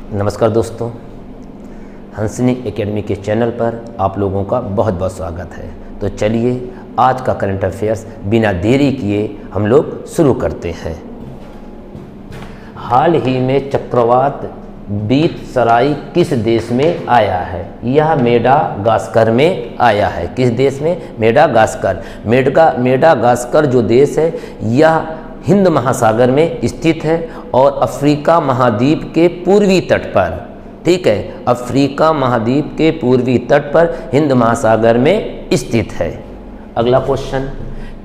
नमस्कार दोस्तों, हंसनी एकेडमी के चैनल पर आप लोगों का बहुत बहुत स्वागत है। तो चलिए आज का करंट अफेयर्स बिना देरी किए हम लोग शुरू करते हैं। हाल ही में चक्रवात बीतसराई किस देश में आया है? यह मेडागास्कर में आया है। किस देश में? मेडागास्कर। मेडागास्कर जो देश है यह हिंद महासागर में स्थित है और अफ्रीका महाद्वीप के पूर्वी तट पर, ठीक है, अफ्रीका महाद्वीप के पूर्वी तट पर हिंद महासागर में स्थित है। अगला क्वेश्चन,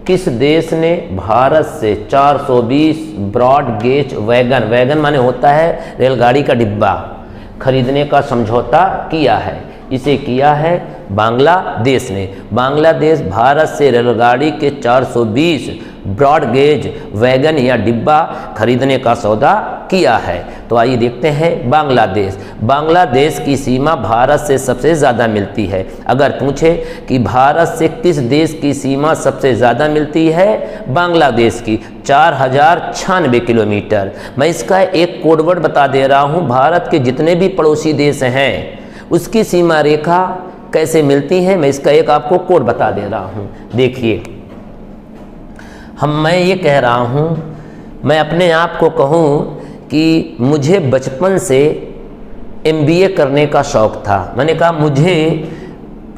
किस देश ने भारत से 420 ब्रॉड गेज वैगन माने होता है रेलगाड़ी का डिब्बा, खरीदने का समझौता किया है? इसे किया है बांग्लादेश ने। बांग्लादेश भारत से रेलगाड़ी के 420 ब्रॉड गेज वैगन या डिब्बा खरीदने का सौदा किया है। तो आइए देखते हैं बांग्लादेश। बांग्लादेश की सीमा भारत से सबसे ज़्यादा मिलती है। अगर पूछे कि भारत से किस देश की सीमा सबसे ज़्यादा मिलती है? बांग्लादेश की, 4096 किलोमीटर। मैं इसका एक कोडवर्ड बता दे रहा हूँ। भारत के जितने भी पड़ोसी देश हैं उसकी सीमा रेखा कैसे मिलती है, मैं इसका एक आपको कोड बता दे रहा हूँ। देखिए, मैं ये कह रहा हूँ, मैं अपने आप को कहूँ कि मुझे बचपन से MBA करने का शौक़ था। मैंने कहा मुझे,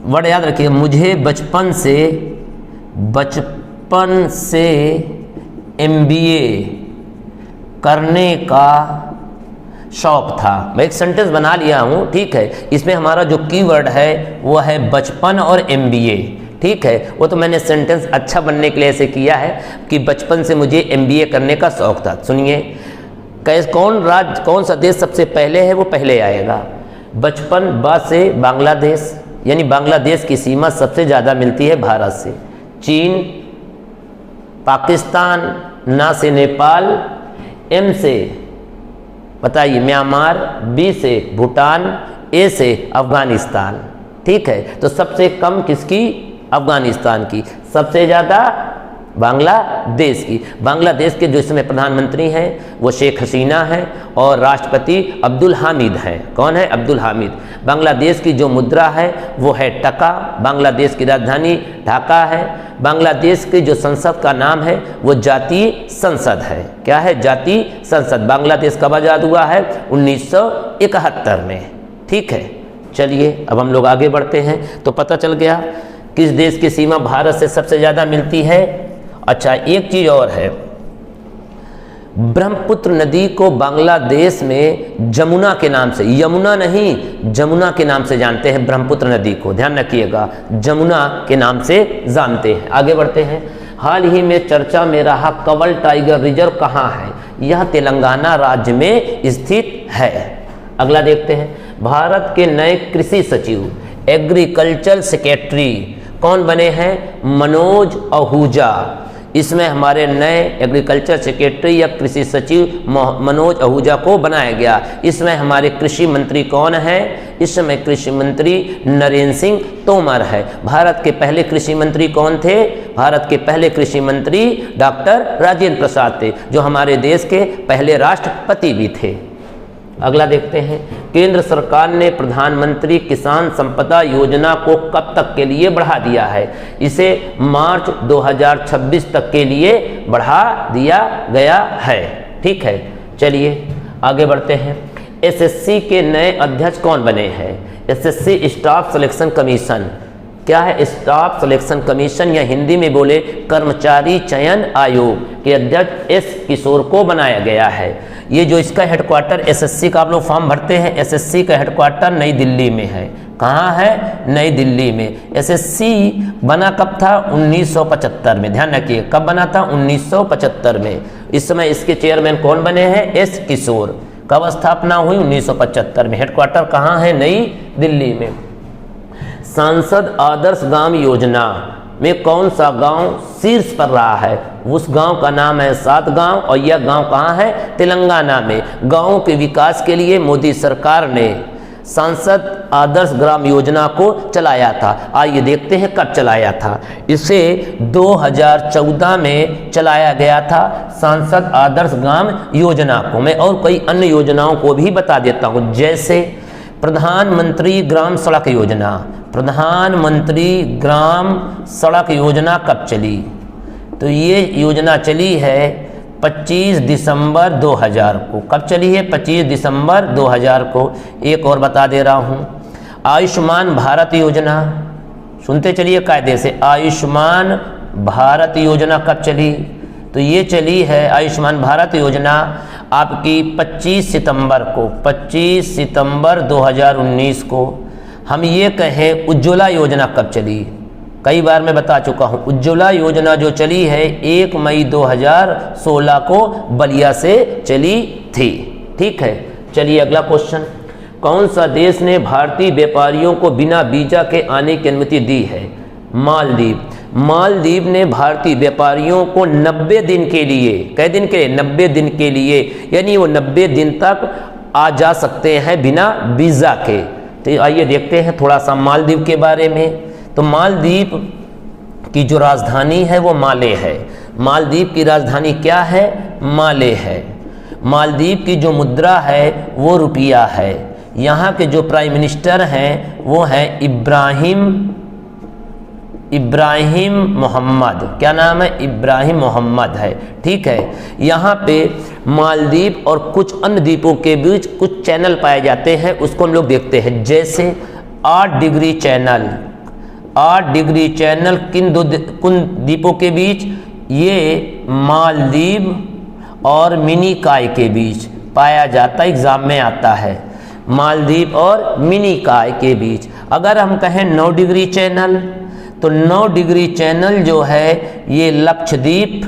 वर्ड याद रखिए, मुझे बचपन से MBA करने का शौक़ था। मैं एक सेंटेंस बना लिया हूँ, ठीक है। इसमें हमारा जो कीवर्ड है वो है बचपन और MBA, ठीक है। वो तो मैंने सेंटेंस अच्छा बनने के लिए ऐसे किया है कि बचपन से मुझे MBA करने का शौक़ था। सुनिए, कौन सा देश सबसे पहले है? वो पहले आएगा। बचपन बा से बांग्लादेश, यानी बांग्लादेश की सीमा सबसे ज़्यादा मिलती है भारत से। चीन, पाकिस्तान, ना से नेपाल, M से बताइए म्यांमार, B से भूटान, A से अफगानिस्तान, ठीक है। तो सबसे कम किसकी? अफगानिस्तान की। सबसे ज़्यादा बांग्लादेश की। बांग्लादेश के जो इसमें प्रधानमंत्री हैं वो शेख हसीना हैं और राष्ट्रपति अब्दुल हामिद हैं। कौन है? अब्दुल हामिद। बांग्लादेश की जो मुद्रा है वो है टका। बांग्लादेश की राजधानी ढाका है। बांग्लादेश की जो संसद का नाम है वो जातीय संसद है। क्या है? जातीय संसद। बांग्लादेश कब आज़ाद हुआ है? 1971 में, ठीक है। चलिए अब हम लोग आगे बढ़ते हैं। तो पता चल गया किस देश की सीमा भारत से सबसे ज़्यादा मिलती है। अच्छा, एक चीज़ और है, ब्रह्मपुत्र नदी को बांग्लादेश में जमुना के नाम से, यमुना नहीं, जमुना के नाम से जानते हैं। ब्रह्मपुत्र नदी को ध्यान रखिएगा, जमुना के नाम से जानते हैं। आगे बढ़ते हैं। हाल ही में चर्चा में रहा कंवल टाइगर रिजर्व कहाँ है? यह तेलंगाना राज्य में स्थित है। अगला देखते हैं। भारत के नए कृषि सचिव, एग्रीकल्चर सेक्रेटरी कौन बने हैं? मनोज आहूजा। इसमें हमारे नए एग्रीकल्चर सेक्रेटरी या कृषि सचिव मनोज आहूजा को बनाया गया। इसमें हमारे कृषि मंत्री कौन है? इसमें कृषि मंत्री नरेंद्र सिंह तोमर है। भारत के पहले कृषि मंत्री कौन थे? भारत के पहले कृषि मंत्री डॉक्टर राजेंद्र प्रसाद थे, जो हमारे देश के पहले राष्ट्रपति भी थे। अगला देखते हैं। केंद्र सरकार ने प्रधानमंत्री किसान संपदा योजना को कब तक के लिए बढ़ा दिया है? इसे मार्च 2026 तक के लिए बढ़ा दिया गया है, ठीक है। चलिए आगे बढ़ते हैं। SSC के नए अध्यक्ष कौन बने हैं? SSC staff selection commission. क्या है? स्टाफ सिलेक्शन कमीशन, या हिंदी में बोले कर्मचारी चयन आयोग के अध्यक्ष S किशोर को बनाया गया है। ये जो इसका हेडक्वार्टर SSC का, आप लोग फॉर्म भरते हैं, SSC का हेडक्वार्टर नई दिल्ली में है। कहाँ है? नई दिल्ली में। SSC बना कब था? 1975 में। ध्यान रखिए, कब बना था? 1975 में। इस समय इसके चेयरमैन कौन बने हैं? S किशोर। कब स्थापना हुई? 1975 में। हेडक्वार्टर कहाँ है? नई दिल्ली में। सांसद आदर्श गांव योजना में कौन सा गांव शीर्ष पर रहा है? उस गांव का नाम है सातगांव और यह गांव कहाँ है? तेलंगाना में। गांवों के विकास के लिए मोदी सरकार ने सांसद आदर्श ग्राम योजना को चलाया था? आइए देखते हैं कब चलाया था। इसे 2014 में चलाया गया था सांसद आदर्श ग्राम योजना को। मैं और कई अन्य योजनाओं को भी बता देता हूँ, जैसे प्रधानमंत्री ग्राम सड़क योजना। प्रधानमंत्री ग्राम सड़क योजना कब चली? तो ये योजना चली है 25 दिसंबर 2000 को। कब चली है? 25 दिसंबर 2000 को। एक और बता दे रहा हूँ, आयुष्मान भारत योजना, सुनते चलिए कायदे से। आयुष्मान भारत योजना कब चली? तो ये चली है आयुष्मान भारत योजना आपकी 25 सितंबर को, 25 सितंबर 2019 को। हम ये कहें उज्ज्वला योजना कब चली? कई बार मैं बता चुका हूँ, उज्ज्वला योजना जो चली है 1 मई 2016 को बलिया से चली थी। ठीक है, चलिए अगला क्वेश्चन। कौन सा देश ने भारतीय व्यापारियों को बिना वीजा के आने की अनुमति दी है? मालदीव। मालदीव ने भारतीय व्यापारियों को 90 दिन के लिए, कै दिन के लिए? 90 दिन के लिए, यानी वो 90 दिन तक आ जा सकते हैं बिना वीज़ा के। तो आइए देखते हैं थोड़ा सा मालदीव के बारे में। तो मालदीव की जो राजधानी है वो माले है। मालदीव की राजधानी क्या है? माले है। मालदीव की जो मुद्रा है वो रुपया है। यहाँ के जो प्राइम मिनिस्टर हैं वो हैं इब्राहिम मोहम्मद। क्या नाम है? इब्राहिम मोहम्मद है। ठीक है, यहाँ पे मालदीव और कुछ अन्य द्वीपों के बीच कुछ चैनल पाए जाते हैं, उसको हम लोग देखते हैं। जैसे 8 डिग्री चैनल। 8 डिग्री चैनल किन द्वीपों के बीच? ये मालदीव और मिनीकॉय के बीच पाया जाता है, एग्जाम में आता है। मालदीव और मिनीकॉय के बीच। अगर हम कहें 9 डिग्री चैनल, तो 9 डिग्री चैनल जो है ये लक्षद्वीप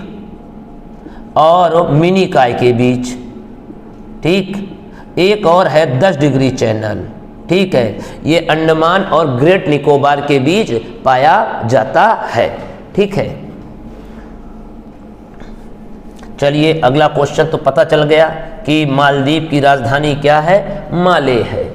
और मिनीकॉय के बीच। ठीक, एक और है 10 डिग्री चैनल। ठीक है, ये अंडमान और ग्रेट निकोबार के बीच पाया जाता है। ठीक है, चलिए अगला क्वेश्चन। तो पता चल गया कि मालदीव की राजधानी क्या है? माले है।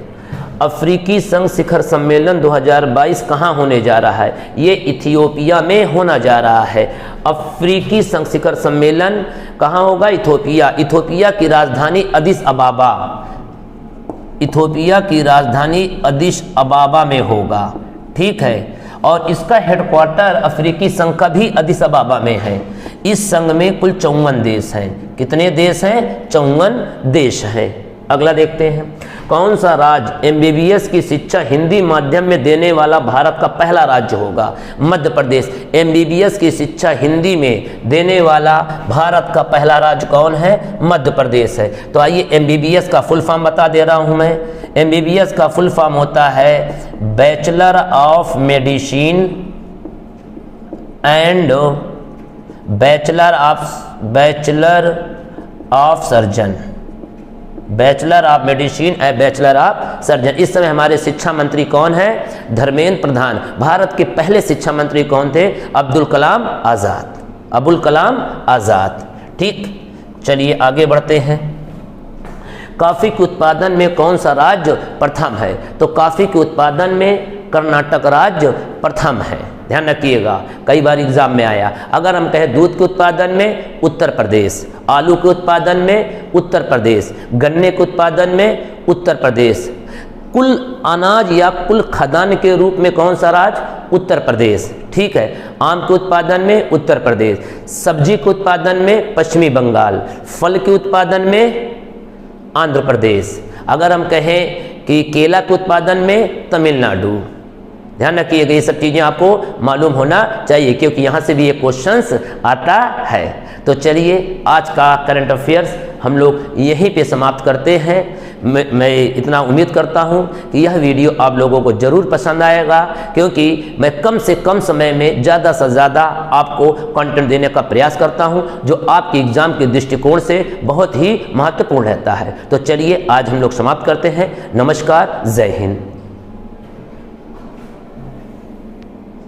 अफ्रीकी संघ शिखर सम्मेलन 2022 कहाँ होने जा रहा है? ये इथियोपिया में होना जा रहा है। अफ्रीकी संघ शिखर सम्मेलन कहाँ होगा? इथियोपिया। इथियोपिया की राजधानी अदिस अबाबा। इथियोपिया की राजधानी अदिस अबाबा में होगा। ठीक है, और इसका हेडक्वार्टर अफ्रीकी संघ का भी अदिस अबाबा में है। इस संघ में कुल 54 देश हैं। कितने देश हैं? 54 देश हैं। अगला देखते हैं। कौन सा राज्य एमबीबीएस की शिक्षा हिंदी माध्यम में देने वाला भारत का पहला राज्य होगा? मध्य प्रदेश। एमबीबीएस की शिक्षा हिंदी में देने वाला भारत का पहला राज्य कौन है? मध्य प्रदेश है। तो आइए एमबीबीएस का फुल फॉर्म बता दे रहा हूं मैं। एमबीबीएस का फुल फॉर्म होता है bachelor of medicine and bachelor of surgeon. Bachelor of medicine and bachelor of surgeon. इस समय हमारे शिक्षा मंत्री कौन है? धर्मेंद्र प्रधान। भारत के पहले शिक्षा मंत्री कौन थे? अब्दुल कलाम आज़ाद। अब्दुल कलाम आज़ाद। ठीक, चलिए आगे बढ़ते हैं। कॉफ़ी के उत्पादन में कौन सा राज्य प्रथम है? तो कॉफ़ी के उत्पादन में कर्नाटक राज्य प्रथम है। ध्यान रखिएगा, कई बार एग्जाम में आया। अगर हम कहें दूध के उत्पादन में उत्तर प्रदेश, आलू के उत्पादन में उत्तर प्रदेश, गन्ने के उत्पादन में उत्तर प्रदेश, कुल अनाज या कुल खाद्यान्न के रूप में कौन सा राज्य? उत्तर प्रदेश। ठीक है, आम के उत्पादन में उत्तर प्रदेश, सब्जी के उत्पादन में पश्चिमी बंगाल, फल के उत्पादन में आंध्र प्रदेश। अगर हम कहें कि केला के उत्पादन में तमिलनाडु। ध्यान रखिएगा, ये सब चीज़ें आपको मालूम होना चाहिए क्योंकि यहाँ से भी ये क्वेश्चंस आता है। तो चलिए आज का करंट अफेयर्स हम लोग यहीं पे समाप्त करते हैं। मैं इतना उम्मीद करता हूँ कि यह वीडियो आप लोगों को ज़रूर पसंद आएगा क्योंकि मैं कम से कम समय में ज़्यादा से ज़्यादा आपको कंटेंट देने का प्रयास करता हूँ जो आपके एग्ज़ाम के दृष्टिकोण से बहुत ही महत्वपूर्ण रहता है। तो चलिए आज हम लोग समाप्त करते हैं। नमस्कार, जय हिंद।